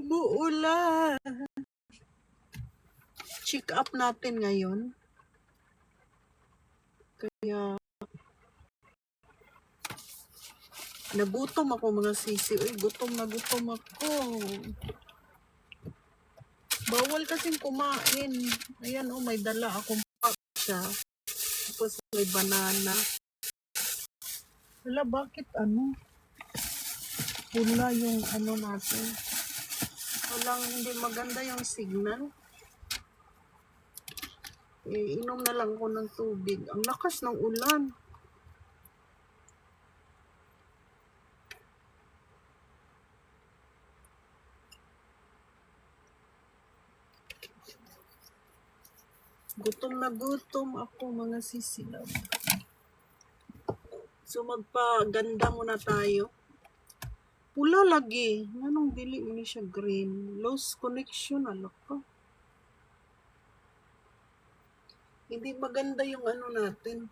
Umuulan. Check up natin ngayon. Kaya nagutom ako mga sisi. Uy, gutom na gutom ako. Bawal kasing kumain. Ayan, oh, may dala akong paksa. Tapos may banana. Wala, bakit ano? Pula yung ano natin. Walang, hindi maganda yung signal. Inom na lang ko ng tubig. Ang lakas ng ulan. Gutom na gutom ako mga sisilab. So magpaganda muna tayo. Pula lagi. Anong dili mo ni siya green? Lost connection. Alak ka. Hindi maganda yung ano natin.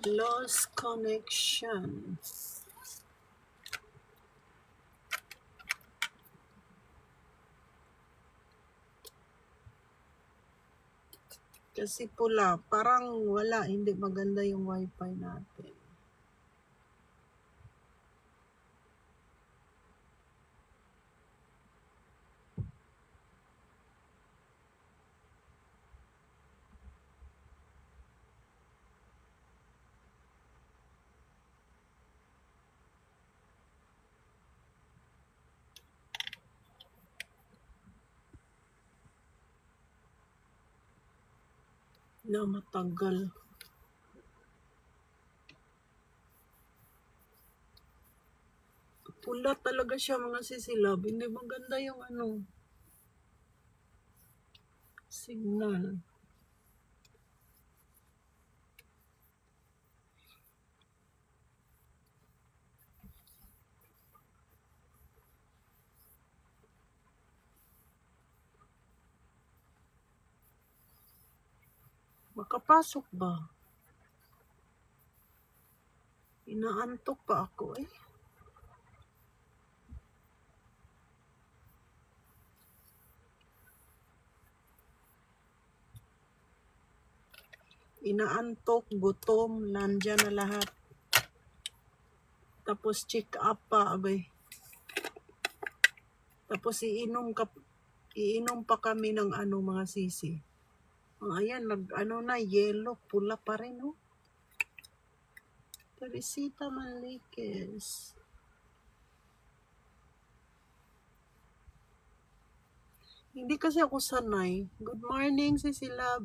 Lost connection. Kasi pula, parang wala, hindi maganda yung wifi natin. Na matagal. Pula talaga siya mga sisilab. Hindi maganda yung ano. Signal. Makapasok ba? Inaantok pa ako eh. Inaantok, gutom, nandyan na lahat. Tapos check up pa, abay. Tapos iinom pa kami ng ano mga sisi. Ayan, ano na, yellow, pula pa rin, oh. Teresita Manriquez. Hindi kasi ako sanay. Good morning, Sisilab.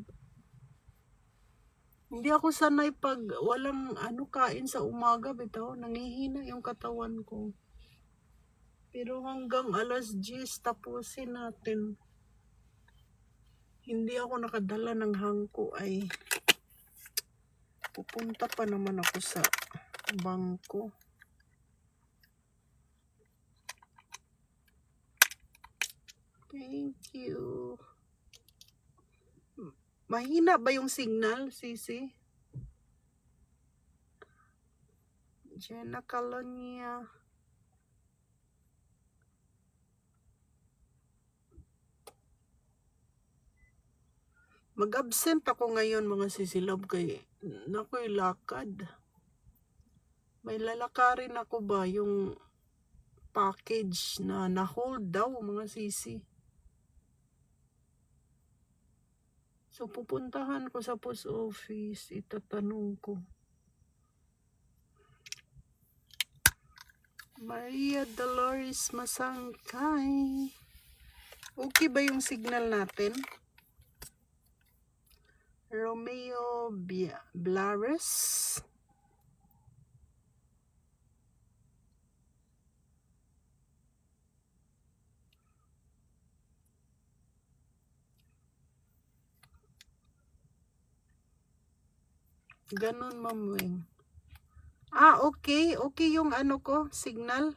Hindi ako sanay pag walang ano kain sa umaga, bitaw. Nangihina yung katawan ko. Pero hanggang alas 10 tapusin natin. Hindi ako nakadala ng hangko ay pupunta pa naman ako sa bangko. Thank you. Mahina ba yung signal, Sisi? Jenna Calonia. Mag-absent ako ngayon mga sisilab kay nako'y lakad. May lalakarin ako ba yung package na na-hold daw mga sisi. So pupuntahan ko sa post office, itatanong ko. Maria Dolores Masangkay. Okay ba yung signal natin? Romeo Blares. Ganon, Mamwing. Okay. Okay yung ano ko, signal.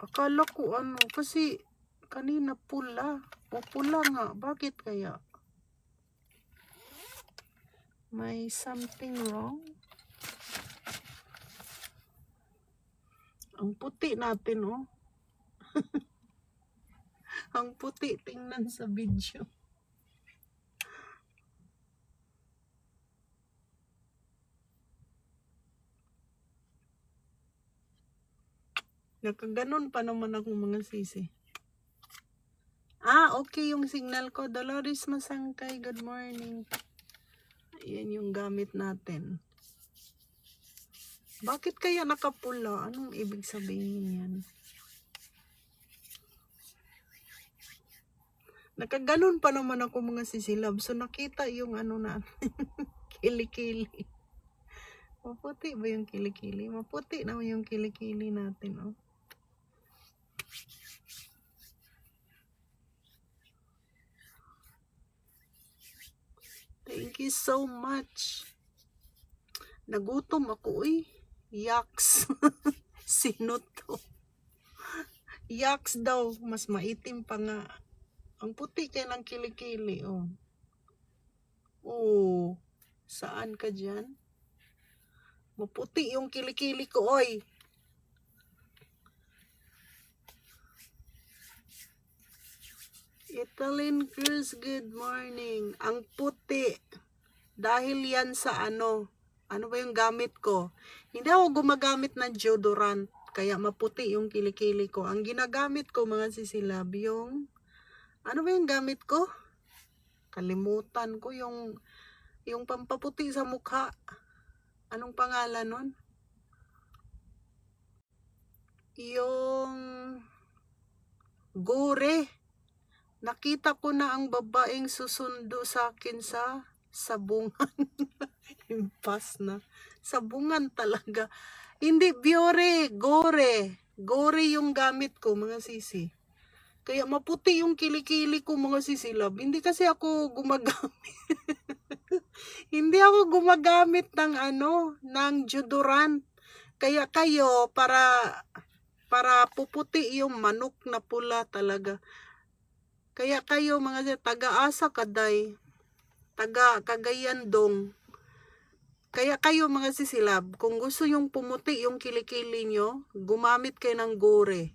Akala ko ano, kasi kanina pula. O pula nga, bakit kaya? May something wrong? Ang puti natin, oh. Ang puti, tingnan sa video. Nakaganon pa naman ako mga sisi. Okay yung signal ko. Dolores Masangkay, good morning. Ayan yung gamit natin. Bakit kaya nakapula? Anong ibig sabihin yan? Nakaganon pa naman ako mga sisilab. So nakita yung ano na kilikili. Maputi ba yung kilikili? Maputi naman yung kilikili natin, oh. Thank you so much. Nagutom ako, eh. Yaks. Sino to? Yaks daw. Mas maitim pa nga. Ang puti kaya ng kilikili, oh. Oh. Saan ka dyan? Maputi yung kilikili ko, oy. Italyn Cruz, good morning. Ang puti. Dahil yan sa ano ba yung gamit ko? Hindi ako gumagamit ng deodorant. Kaya maputi yung kilikili ko. Ang ginagamit ko mga sisilab, yung ano ba yung gamit ko? Kalimutan ko yung pampaputi sa mukha. Anong pangalan nun? Yung Gore. Nakita ko na ang babaeng susundo sa akin sa sabungan. Impas na. Sabungan talaga. Hindi, Biore. Gore. Gore yung gamit ko, mga sisi. Kaya maputi yung kilikili ko, mga sisilab. Hindi kasi ako gumagamit. Hindi ako gumagamit ng ng deodorant. Kaya kayo, para puputi yung manok na pula talaga. Kaya kayo mga taga-asa kaday, taga Cagayan dong. Kaya kayo mga sisilab, kung gusto yung pumuti yung kilikili nyo, gumamit kayo ng Gore.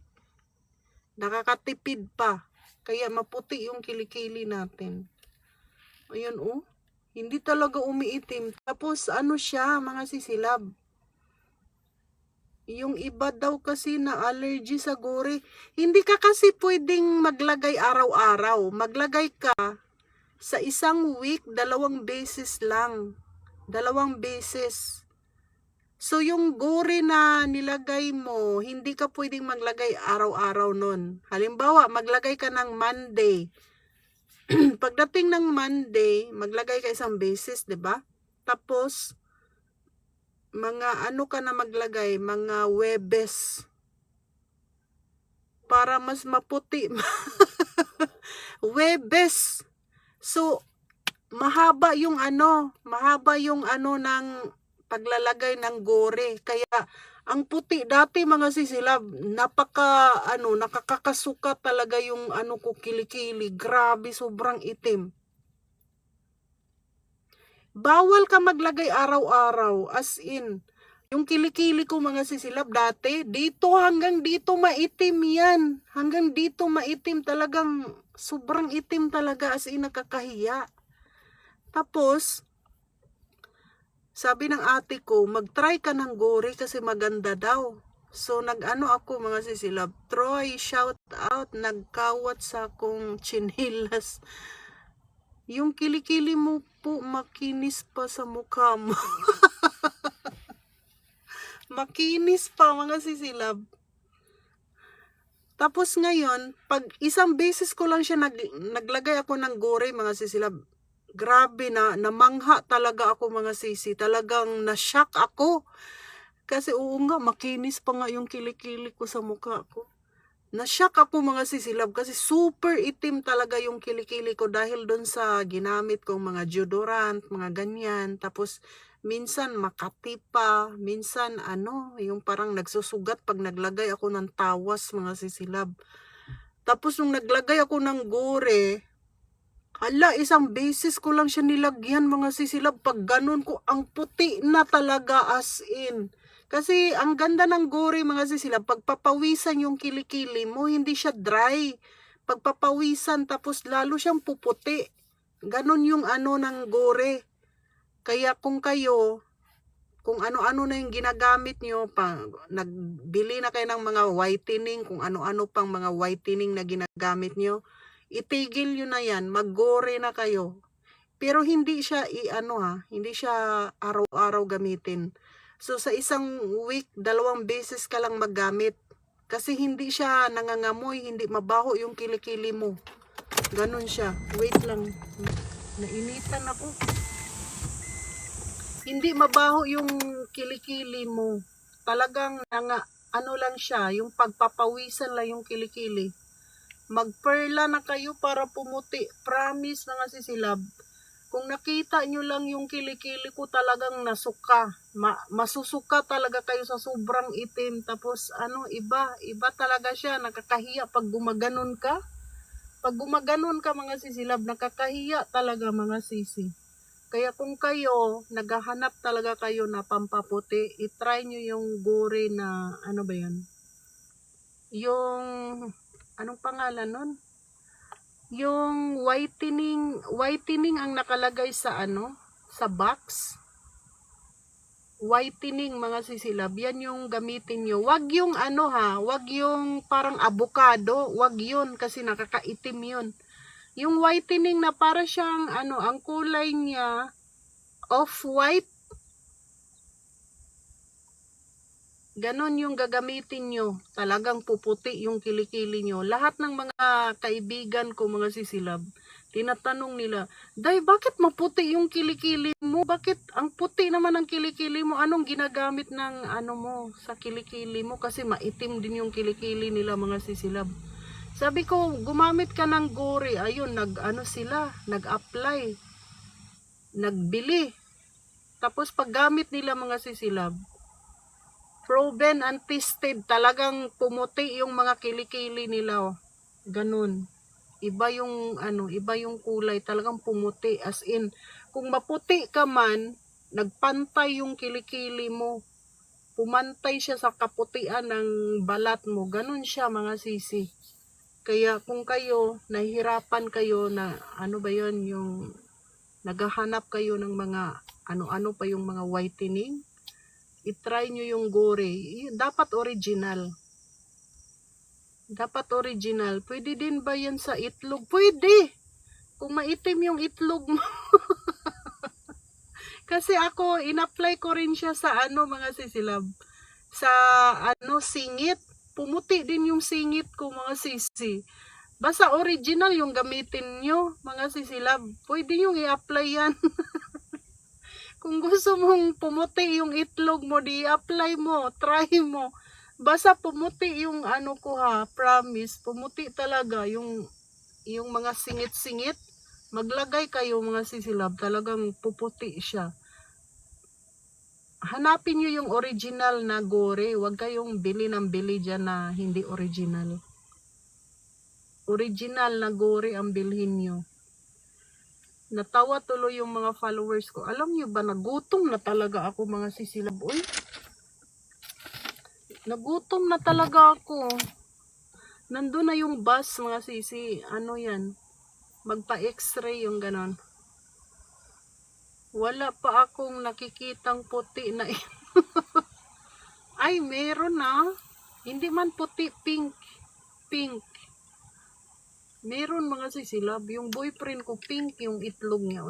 Nakakatipid pa. Kaya maputi yung kilikili natin. Ayun, oh. Hindi talaga umiitim. Tapos ano siya mga sisilab. Yung iba daw kasi na allergy sa Gore. Hindi ka kasi pwedeng maglagay araw-araw. Maglagay ka sa isang week, 2 beses lang. 2 beses. So yung Gore na nilagay mo, hindi ka pwedeng maglagay araw-araw nun. Halimbawa, maglagay ka ng Monday. Pagdating ng Monday, maglagay ka 1 beses, 'di ba? Tapos mga ano ka na maglagay, mga Webes. Para mas maputi. Webes. So, mahaba yung ng paglalagay ng Gore. Kaya, ang puti dati mga sisilab, nakakakasuka talaga yung ko kilikili. Grabe, sobrang itim. Bawal ka maglagay araw-araw, as in, yung kilikili ko mga sisilab dati, dito hanggang dito maitim yan. Hanggang dito maitim, talagang sobrang itim talaga, as in nakakahiya. Tapos, sabi ng ate ko, mag-try ka ng Gore kasi maganda daw. So, ako mga sisilab, Troy, shout out, nagkawat sa akong chinilas. Yung kilikili mo po, makinis pa sa mukha mo. Makinis pa mga sisilab. Tapos ngayon, pag 1 beses ko lang siya naglagay ako ng Gore mga sisilab. Grabe na, namangha talaga ako mga sisi. Talagang na-shock ako. Kasi makinis pa nga yung kilikili ko sa mukha ko. Na-shock ako mga sisilab kasi super itim talaga yung kilikili ko dahil doon sa ginamit kong mga deodorant, mga ganyan. Tapos minsan makati pa, minsan ano, yung parang nagsusugat pag naglagay ako ng tawas mga sisilab. Tapos nung naglagay ako ng gore, hala, isang beses ko lang siya nilagyan mga sisilab. Pag ganun ko, ang puti na talaga as in. Kasi ang ganda ng gore mga sisilab, pagpapawisan yung kilikili mo, hindi siya dry. Pagpapawisan, tapos lalo siyang puputi. Ganun yung ano ng gore. Kaya kung kayo, kung ano-ano na yung ginagamit nyo, nagbili na kayo ng mga whitening, kung ano-ano pang mga whitening na ginagamit nyo, itigil nyo na yan, mag-gore na kayo. Pero hindi siya hindi siya araw-araw gamitin. So sa isang week, 2 beses ka lang maggamit. Kasi hindi siya nangangamoy, hindi mabaho yung kilikili mo. Ganun siya. Wait lang. Nainitan ako. Hindi mabaho yung kilikili mo. Talagang ano lang siya, yung pagpapawisan lang yung kilikili. Magperla na kayo para pumuti. Promise mga sisilab. Kung nakita nyo lang yung kilikili ko, talagang nasuka. Masusuka talaga kayo sa sobrang itim. Tapos iba talaga siya. Nakakahiya pag gumaganon ka. Pag gumaganon ka mga sisilab, nakakahiya talaga mga sisi. Kaya kung kayo, naghahanap talaga kayo na pampaputi, itry nyo yung gore na, ano ba yan? Yung, anong pangalan nun? Yung whitening ang nakalagay sa sa box. Whitening mga sisilab, yan yung gamitin nyo. Wag yung wag yung parang avocado, wag yun kasi nakakaitim yun. Yung whitening na para siyang ang kulay niya off-white. Ganon yung gagamitin nyo. Talagang puputi yung kilikili nyo. Lahat ng mga kaibigan ko, mga sisilab, tinatanong nila, Day, bakit maputi yung kilikili mo? Bakit ang puti naman ang kilikili mo? Anong ginagamit ng mo sa kilikili mo? Kasi maitim din yung kilikili nila mga sisilab. Sabi ko, gumamit ka ng gore. Ayun, nag-apply. Nagbili. Tapos paggamit nila mga sisilab, proven and tested, talagang pumuti yung mga kilikili nila. Ganun. Iba yung kulay, talagang pumuti. As in, kung maputi ka man, nagpantay yung kilikili mo. Pumantay siya sa kaputian ng balat mo. Ganun siya mga sisi. Kaya kung kayo, nahihirapan kayo na yung naghahanap kayo ng mga ano pa yung mga whitening, itry nyo yung gore. Dapat original. Dapat original. Pwede din ba yan sa itlog? Pwede! Kung maitim yung itlog mo. Kasi ako, in-apply ko rin siya sa mga sisilab. Sa singit. Pumuti din yung singit ko mga sisi. Basta original yung gamitin nyo mga sisilab. Pwede yung i-apply yan. Kung gusto mong pumuti yung itlog mo, di-apply mo, try mo. Basta pumuti yung promise, pumuti talaga yung mga singit-singit. Maglagay kayo mga sisilab, talagang puputi siya. Hanapin nyo yung original na gore, huwag kayong bili ng bili dyan na hindi original. Original na gore ang bilhin nyo. Natawa tuloy yung mga followers ko. Alam nyo ba, nagutom na talaga ako mga sisilab. Uy, nagutom na talaga ako. Nandun na yung bus mga sisi. Ano yan? Magpa-x-ray yung ganon. Wala pa akong nakikitang puti na Ay, meron na. Hindi man puti, pink. Pink. Meron mga sisilab. Yung boyfriend ko, pink yung itlog niya.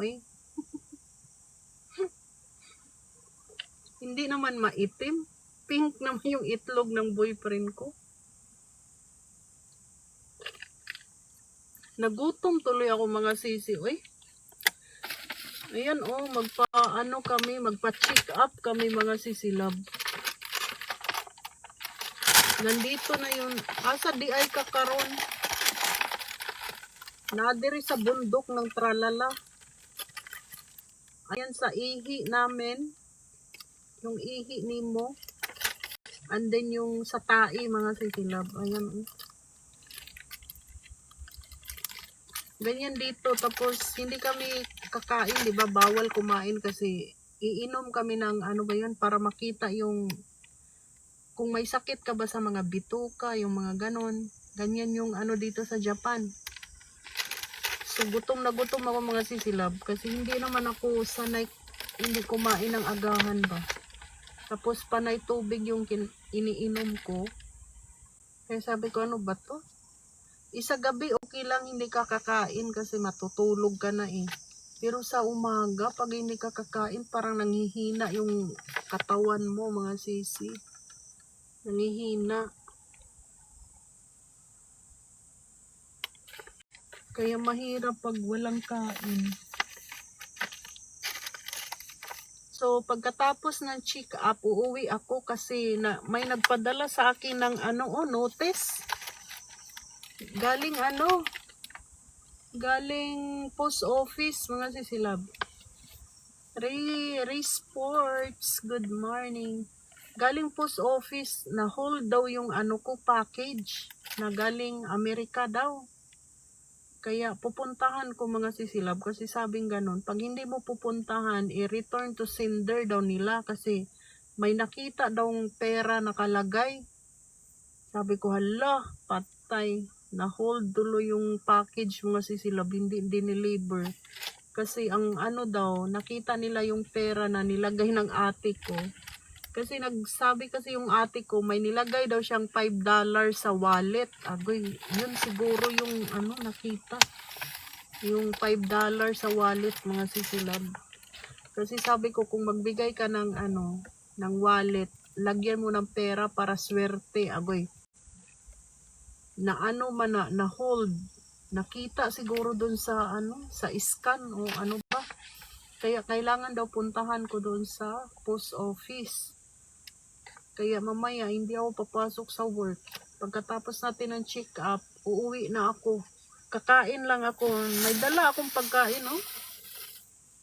Hindi naman maitim. Pink naman yung itlog ng boyfriend ko. Nagutom tuloy ako mga sisi. Ayan magpa-check up kami mga sisilab. Nandito na yun. Asa di ay kakaron. Nadiri sa bundok ng Tralala. Ayan sa ihi namin. Yung ihi nimo. And then yung sa tai mga sisilab. Ayan. Ganyan dito. Tapos hindi kami kakain, di ba? Bawal kumain kasi iinom kami ng ano ba yun para makita yung kung may sakit ka ba sa mga bituka, yung mga ganon. Ganyan yung ano dito sa Japan. So gutom na gutom ako mga sisilab kasi hindi naman ako sanay hindi kumain ng agahan ba. Tapos panay tubig yung iniinom ko. Kaya sabi ko ano ba to? Isa gabi okay lang hindi ka kakain kasi matutulog ka na eh. Pero sa umaga pag hindi ka kakain parang nanghihina yung katawan mo mga sisi. Nanghihina. Kaya mahirap pag walang kain. So, pagkatapos ng check up, uuwi ako kasi may nagpadala sa akin ng notice. Galing post office, mga sisilab. Sports, good morning. Galing post office, na hold daw yung package na galing Amerika daw. Kaya pupuntahan ko mga sisilab kasi sabing ganun. Pag hindi mo pupuntahan, i-return to sender daw nila kasi may nakita daw pera nakalagay. Sabi ko, hala, patay. Na-hold tuloy yung package mga sisilab, hindi dineliver. Kasi ang daw, nakita nila yung pera na nilagay ng ate ko. Kasi nagsabi kasi yung ate ko, may nilagay daw siyang $5 sa wallet. Agoy, yun siguro yung nakita. Yung $5 sa wallet, mga sisilab. Kasi sabi ko, kung magbigay ka ng ng wallet, lagyan mo ng pera para swerte. Agoy, na na hold. Nakita siguro dun sa sa scan o ano ba. Kaya kailangan daw puntahan ko dun sa post office. Kaya mamaya hindi ako papasok sa work. Pagkatapos natin ng check up, uuwi na ako. Kakain lang ako. May dala akong pagkain, oh.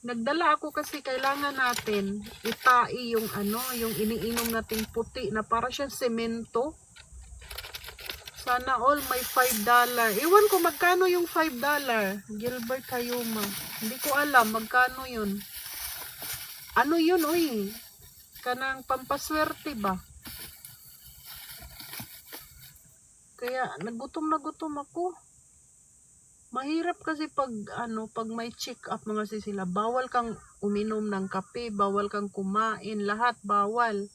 Nagdala ako kasi kailangan natin itai yung yung iniinom nating puti na para siyang semento. Sana all may $5. Iwan ko magkano yung $5. Gilbert Hayuma. Hindi ko alam magkano yun. Ano yun, oy? Kanang pampaswerte ba? Kaya nagutom na gutom ako. Mahirap kasi pag pag may check up mga sisila, bawal kang uminom ng kape, bawal kang kumain, lahat bawal.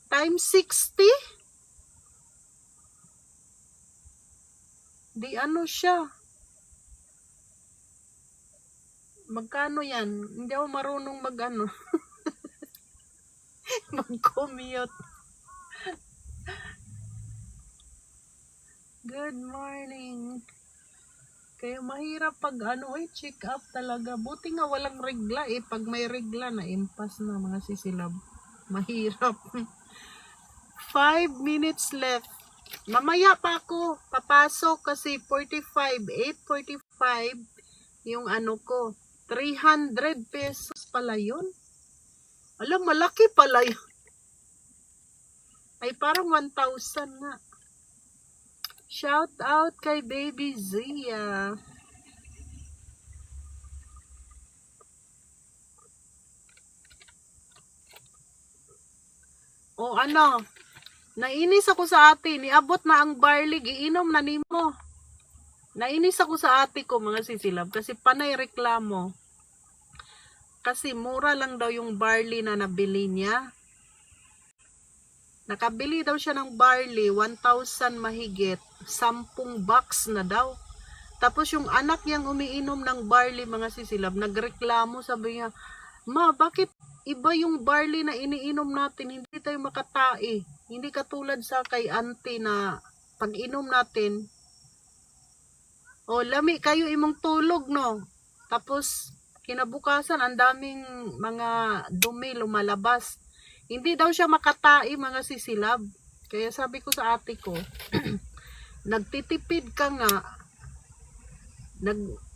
Times 60? Di siya. Magkano yan? Hindi ako marunong mag-commute. Good morning. Kaya mahirap pag check up talaga. Buti nga walang regla eh. Pag may regla na impas na mga sisilab. Mahirap. 5 minutes left. Mamaya pa ako papasok kasi 8:45 yung ko. 300 pesos pala yun. Alam, malaki pala yun. Ay, parang 1,000 nga. Shout out kay Baby Zia. O nainis ako sa ate. Niabot na ang barley. Iinom na nimo. Nainis ako sa ate ko mga sisilab kasi panay reklamo. Kasi mura lang daw yung barley na nabili niya. Nakabili daw siya ng barley, 1,000 mahigit, 10 box na daw. Tapos yung anak niyang umiinom ng barley mga sisilab, nagreklamo, sabi niya, ma, bakit iba yung barley na iniinom natin, hindi tayo makatai. Hindi katulad sa kay auntie na pag inom natin, lami kayo imong tulog, no? Tapos, kinabukasan, ang daming mga dumi lumalabas. Hindi daw siya makatai, mga sisilab. Kaya sabi ko sa ate ko, nagtitipid ka nga,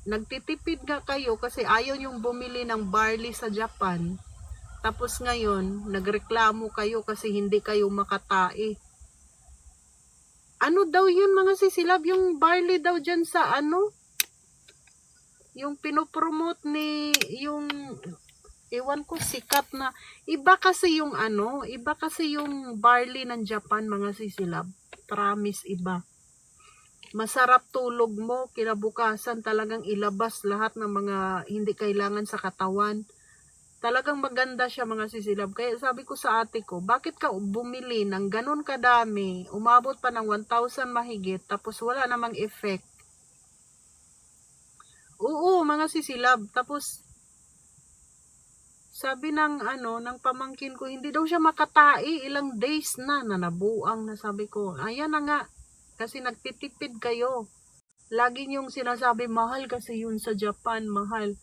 nagtitipid nga kayo kasi ayaw yung bumili ng barley sa Japan. Tapos ngayon, nagreklamo kayo kasi hindi kayo makatai. Ano daw yun mga sisilab? Yung barley daw dyan sa ano? Yung pinopromote ni yung ewan ko sikat na iba kasi yung ano, iba kasi yung barley ng Japan mga sisilab. Promise iba. Masarap tulog mo, kinabukasan talagang ilabas lahat ng mga hindi kailangan sa katawan. Talagang maganda siya mga sisilab. Kaya sabi ko sa ate ko, bakit ka bumili ng ganun kadami, umabot pa ng 1,000 mahigit, tapos wala namang effect. Oo, mga sisilab. Tapos, sabi ng ng pamangkin ko, hindi daw siya makatai, ilang days na nabuang na. Sabi ko, ayan na nga, kasi nagtitipid kayo. Lagi niyong sinasabi, mahal kasi yun sa Japan, mahal.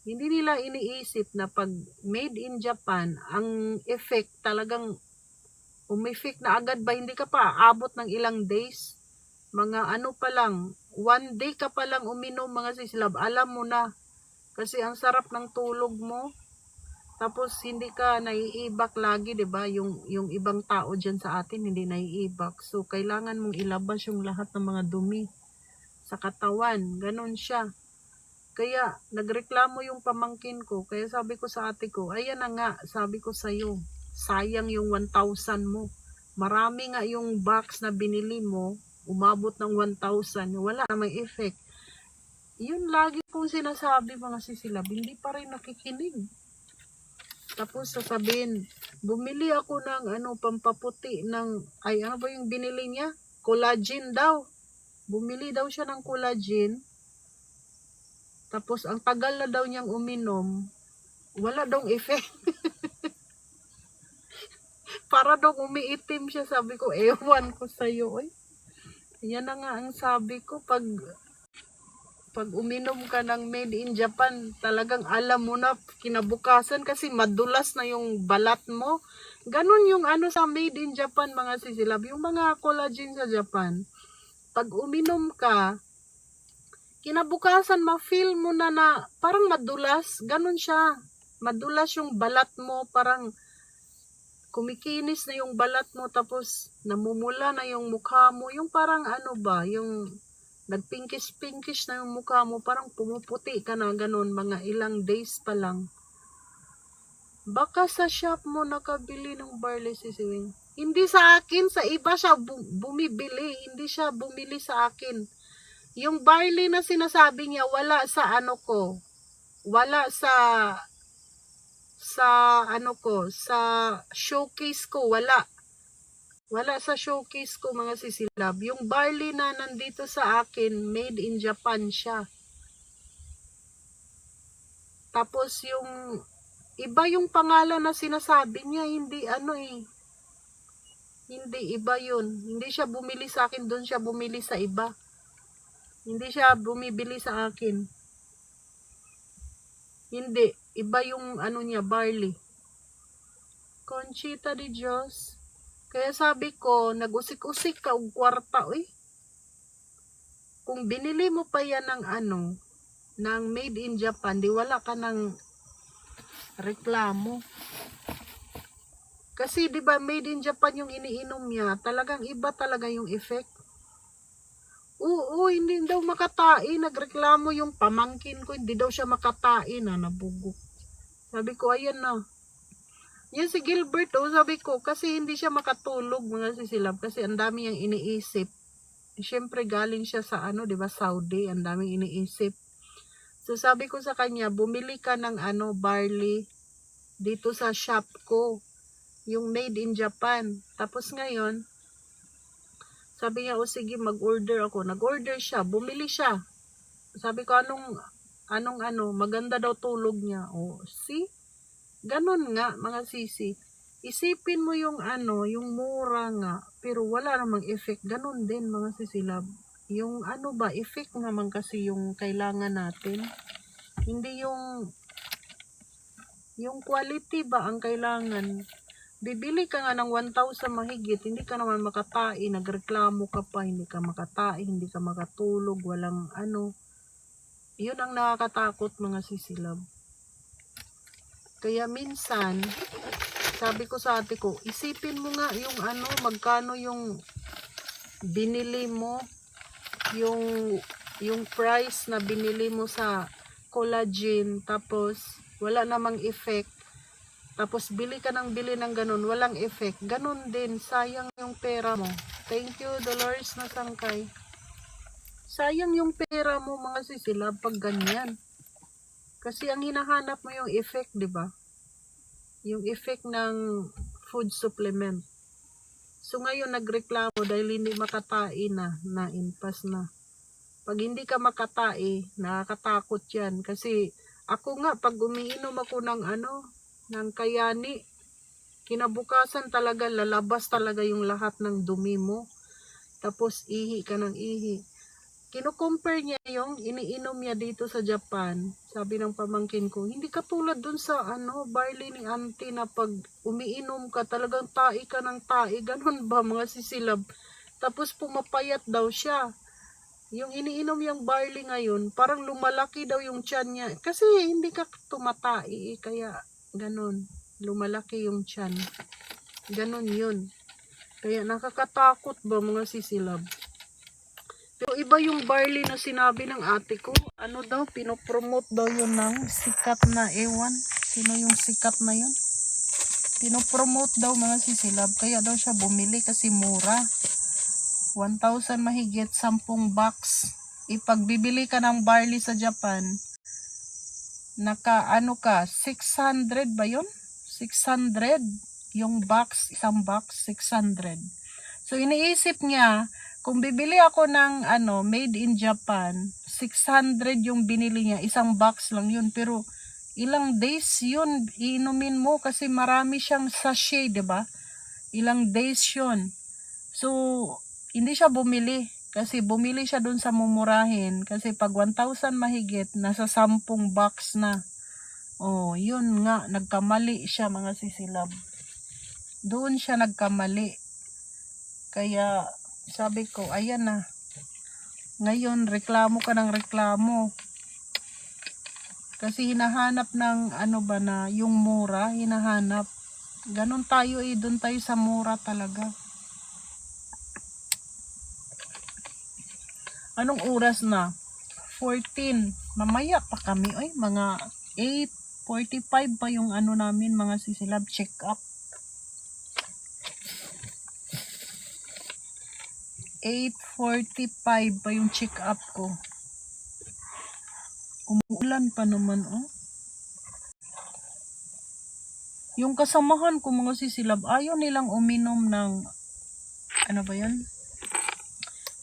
Hindi nila iniisip na pag made in Japan, ang effect talagang umeffect na agad ba? Hindi ka pa aabot ng ilang days. Mga ano pa lang, 1 day ka pa lang uminom mga sisilab, alam mo na. Kasi ang sarap ng tulog mo. Tapos hindi ka naiibak lagi, 'di ba? Yung ibang tao diyan sa atin hindi naiibak. So kailangan mong ilabas yung lahat ng mga dumi sa katawan. Ganon siya. Kaya nagreklamo yung pamangkin ko. Kaya sabi ko sa ate ko, ayan na nga, sabi ko sa iyo, sayang yung 1,000 mo. Marami nga yung box na binili mo, umabot ng 1,000, wala namang effect. Yun lagi kong sinasabi mga sisilab, hindi pa rin nakikinig. Tapos sasabihin, bumili ako ng pampaputi ng, ano ba yung binili niya? Collagen daw. Bumili daw siya ng collagen. Tapos ang tagal na daw niyang uminom, wala daw effect. Para daw umiitim siya, sabi ko, ewan ko sa'yo. Yan na nga ang sabi ko, pag uminom ka ng made in Japan, talagang alam mo na kinabukasan kasi madulas na yung balat mo. Ganun yung sa made in Japan mga sisilab, yung mga collagen sa Japan. Pag uminom ka, kinabukasan ma-feel mo na parang madulas, ganun siya. Madulas yung balat mo, parang kumikinis na yung balat mo, tapos namumula na yung mukha mo, yung parang yung nagpinkis-pinkis na yung mukha mo, parang pumuputi ka na, ganun, mga ilang days pa lang. Baka sa shop mo nakabili ng barley sisiwing. Hindi sa akin, sa iba siya bumibili, hindi siya bumili sa akin. Yung barley na sinasabi niya, wala sa ko, wala sa sa showcase ko, wala. Wala sa showcase ko mga sisilab. Yung barley na nandito sa akin, made in Japan siya. Tapos yung iba yung pangalan na sinasabi niya, hindi hindi iba yun. Hindi siya bumili sa akin, doon siya bumili sa iba. Hindi siya bumibili sa akin. Hindi, iba yung niya, barley. Conchita de Dios. Kaya sabi ko, nag-usik-usik ka og kwarta, Kung binili mo pa yan ng ng made in Japan, di wala ka ng reklamo. Kasi di ba made in Japan yung iniinom niya, talagang iba talaga yung effect. Oo, hindi daw makatain, nagreklamo yung pamangkin ko, hindi daw siya makatain, nabugok. Sabi ko, ayan na. Yan si Gilbert, sabi ko, kasi hindi siya makatulog mga sisilab, kasi ang dami yang iniisip. Siyempre galing siya sa di ba, Saudi, ang daming iniisip. So sabi ko sa kanya, bumili ka ng barley dito sa shop ko, yung made in Japan. Tapos ngayon, sabi niya, sige, mag-order ako. Nag-order siya, bumili siya. Sabi ko, anong maganda daw tulog niya. See? Ganon nga, mga sisi. Isipin mo yung yung mura nga, pero wala namang effect. Ganon din, mga sisilab. Yung effect naman kasi yung kailangan natin. Hindi yung quality ba ang kailangan. Bibili ka nga ng 1,000 mahigit, hindi ka naman makatai, nagreklamo ka pa, hindi ka makatai, hindi ka makatulog, walang Yun ang nakakatakot mga sisilab. Kaya minsan, sabi ko sa ate ko, isipin mo nga yung ano, magkano yung binili mo, yung price na binili mo sa collagen, tapos wala namang effect. Tapos bili ka ng bili ng ganun, walang effect. Ganun din, sayang yung pera mo. Thank you, Dolores na sangkay. Sayang yung pera mo mga sisilab pag ganyan. Kasi ang hinahanap mo yung effect, di ba? Yung effect ng food supplement. So ngayon nagreklamo dahil hindi makatai na impas na. Pag hindi ka makatai, nakakatakot yan. Kasi ako nga, pag umiinom ako ng kayani, kinabukasan talaga, lalabas talaga yung lahat ng dumi mo. Tapos ihi ka ng ihi. Kino-compare niya yung iniinom niya dito sa Japan. Sabi ng pamangkin ko, hindi ka tulad dun sa barley ni auntie na pag umiinom ka, talagang tai ka ng tai. Ganun ba mga sisilab? Tapos pumapayat daw siya. Yung iniinom yung barley ngayon, parang lumalaki daw yung tiyan niya. Kasi hindi ka tumatai, kaya ganun. Lumalaki yung tiyan. Ganun yun. Kaya nakakatakot ba mga sisilab? Pero iba yung barley na sinabi ng ate ko. Ano daw, pinopromote daw yun ng sikat na ewan. Sino yung sikat na yun? Pinopromote daw mga sisilab. Kaya daw siya bumili kasi mura. 1,000 mahigit 10 box. Ipagbibili ka ng barley sa Japan, naka 600 ba yun? 600 yung box, isang box 600. So iniisip niya, kung bibili ako ng made in Japan, 600 yung binili niya, isang box lang yun, pero ilang days yun iinumin mo kasi marami siyang sachet, 'di ba? Ilang days yun. So hindi siya bumili kasi bumili siya dun sa mumurahin kasi pag 1,000 mahigit nasa 10 box na. Oh, yun nga, nagkamali siya mga sisilab. Doon siya nagkamali. Kaya sabi ko, ayan na. Ngayon, reklamo ka ng reklamo. Kasi hinahanap ng yung mura, hinahanap. Ganon tayo doon tayo sa mura talaga. Anong oras na? 14. Mamaya pa kami, mga 8:45 pa yung namin mga sisilab, check up. 8:45 pa yung check up ko. Umuulan pa naman, Yung kasamahan ko mga sisilab, ayaw nilang uminom ng, ba yan?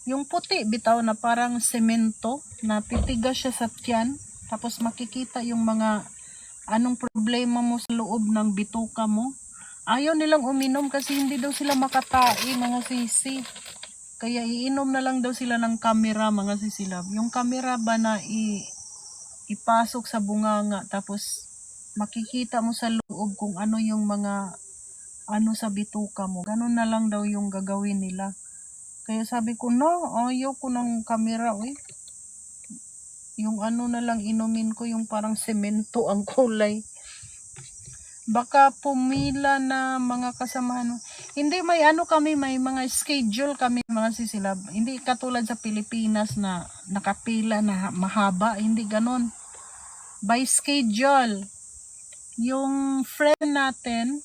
Yung puti, bitaw na parang semento, na titigas siya sa tiyan, tapos makikita yung mga, anong problema mo sa loob ng bituka mo. Ayaw nilang uminom kasi hindi daw sila makatai, mga sisi. Kaya iinom na lang daw sila ng kamera, mga sisilab. Yung kamera ba na ipasok sa bunganga, tapos makikita mo sa loob kung ano yung mga sa bituka mo. Ganun na lang daw yung gagawin nila. Kaya sabi ko, no, ayaw ko ng kamera, Yung na lang inumin ko, yung parang semento ang kulay. Baka pumila na mga kasamahan. Hindi, may kami, may mga schedule kami mga sisilab. Hindi katulad sa Pilipinas na nakapila na mahaba. Hindi ganon. By schedule. Yung friend natin,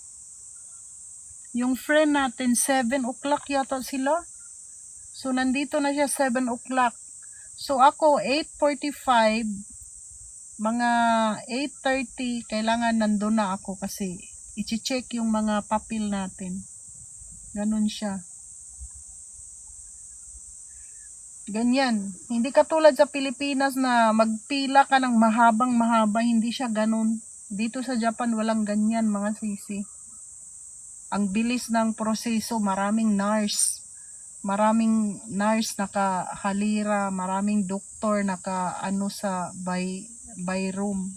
7 o'clock yata sila. So, nandito na siya 7 o'clock. So, ako, 8:45, mga 8:30, kailangan nandun na ako kasi i-check yung mga papel natin. Ganun siya. Ganyan. Hindi katulad sa Pilipinas na magpila ka ng mahaba, hindi siya ganun. Dito sa Japan, walang ganyan mga sisi. Ang bilis ng proseso, maraming nurse nakahalira, maraming doktor sa by room.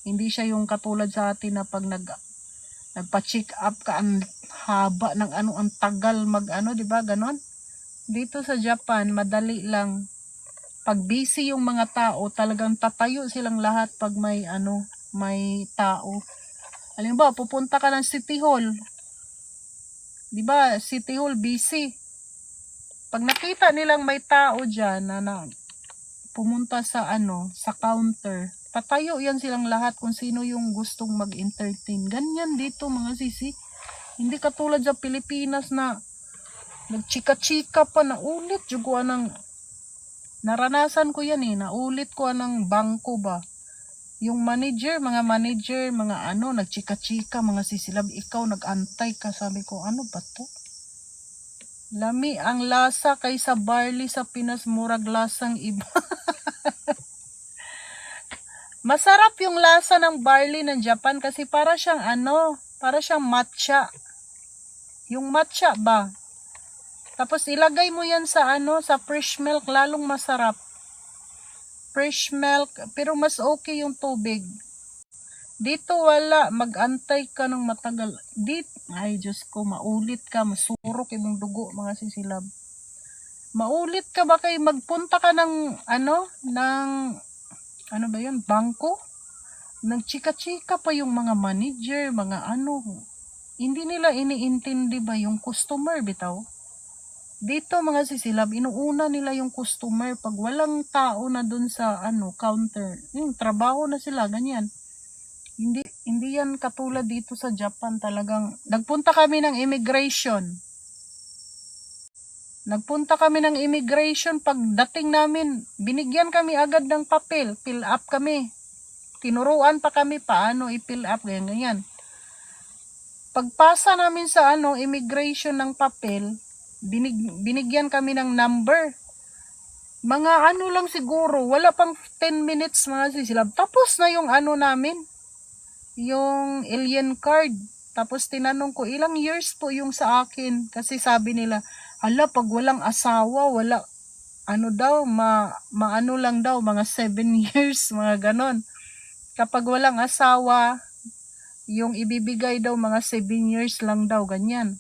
Hindi siya yung katulad sa atin na pag nagpa-check up ka, ang haba ng ang tagal di ba ganon? Dito sa Japan, madali lang. Pag busy yung mga tao, talagang tatayo silang lahat pag may may tao. Halimbawa, pupunta ka ng City Hall. 'Di ba? City Hall busy. Pag nakita nilang may tao diyan na pumunta sa sa counter, tatayo yan silang lahat kung sino yung gustong mag-entertain. Ganyan dito mga sisi. Hindi katulad sa Pilipinas na nagchika-chika pa na ulit jugo ng naranasan ko yan naulit ko ng bangko ba. Yung manager, mga nagchika-chika, mga sisilab, ikaw nag-antay ka. Sabi ko, ano ba to? Lami ang lasa kaysa barley sa Pinas, murag lasang iba. Masarap yung lasa ng barley ng Japan kasi para siyang para siyang matcha. Yung matcha ba? Tapos ilagay mo yan sa sa fresh milk, lalong masarap. Fresh milk, pero mas okay yung tubig. Dito wala, mag-antay ka ng matagal. Ay Diyos ko, maulit ka, masurok yung dugo, mga sisilab. Maulit ka ba kayo, magpunta ka ng ba yun, bangko? Nagchika-chika pa yung mga manager, mga hindi nila iniintindi ba yung customer bitaw? Dito mga sisilab, inuuna nila yung customer pag walang tao na dun sa counter. Yung trabaho na sila, ganyan. Hindi yan katulad dito sa Japan talagang. Nagpunta kami ng immigration. Pagdating namin, binigyan kami agad ng papel, fill up kami. Tinuruan pa kami paano i-fill up, ganyan. Pagpasa namin sa immigration ng papel, binigyan kami ng number. Mga lang siguro, wala pang 10 minutes mga sisilab. Tapos na yung namin, yung alien card. Tapos tinanong ko, ilang years po yung sa akin? Kasi sabi nila, pag walang asawa, wala, maano lang daw, mga 7 years, mga ganon. Kapag walang asawa, yung ibibigay daw, mga 7 years lang daw, ganyan.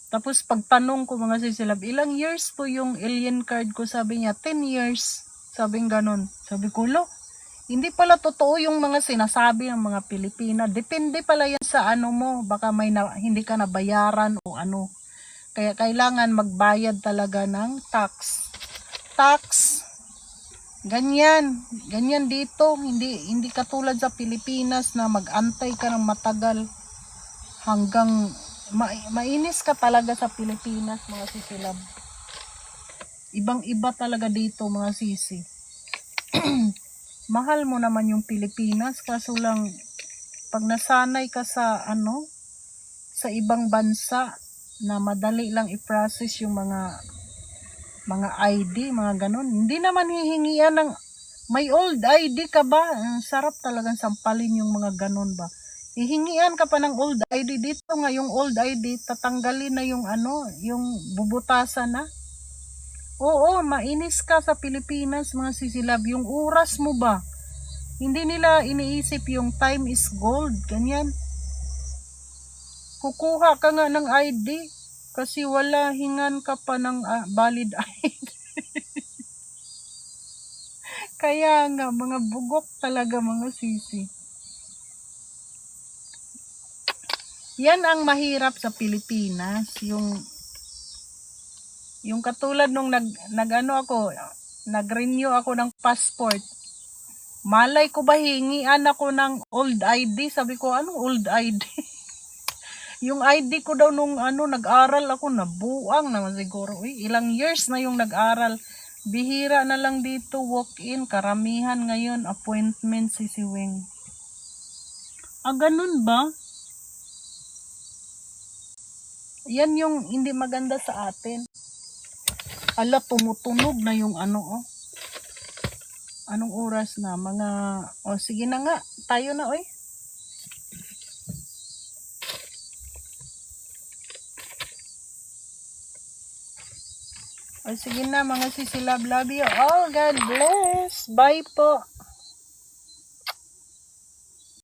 Tapos pagtanong ko mga sisilab, ilang years po yung alien card ko? Sabi niya, 10 years. Sabing ganon. Sabi ko, hindi pala totoo yung mga sinasabi ng mga Pilipina. Depende pala yan sa mo. Baka hindi ka nabayaran o Kaya kailangan magbayad talaga ng tax. Ganyan dito. Hindi katulad sa Pilipinas na mag-antay ka ng matagal hanggang mainis ka talaga sa Pilipinas mga sisilab. Ibang-iba talaga dito mga sisi. Mahal mo naman yung Pilipinas kaso lang pag nasanay ka sa sa ibang bansa na madali lang i-process yung mga ID, mga ganon. Hindi naman hihingian ng may old ID ka ba? Sarap talagang sampalin yung mga ganon ba. Hihingian ka pa ng old ID dito nga yung old ID tatanggalin na yung yung bubutasan na. Oo, mainis ka sa Pilipinas mga sisilab. Yung oras mo ba? Hindi nila iniisip yung time is gold. Ganyan. Kukuha ka nga ng ID kasi wala hingan ka pa ng valid ID. Kaya nga, mga bugok talaga mga sisi. Yan ang mahirap sa Pilipinas. Yung katulad nung nag-renew ako ng passport. Malay ko ba hingian ako ng old ID? Sabi ko, anong old ID? Yung ID ko daw nung nag-aral ako, nabuang naman siguro. Ilang years na yung nag-aral. Bihira na lang dito, walk-in. Karamihan ngayon, appointment sisiwing. Ganun ba? Yan yung hindi maganda sa atin. Tumutunog na yung Anong oras na? Sige na nga. Tayo na, oy. Sige na, mga sisilab. Love you all. God bless. Bye po.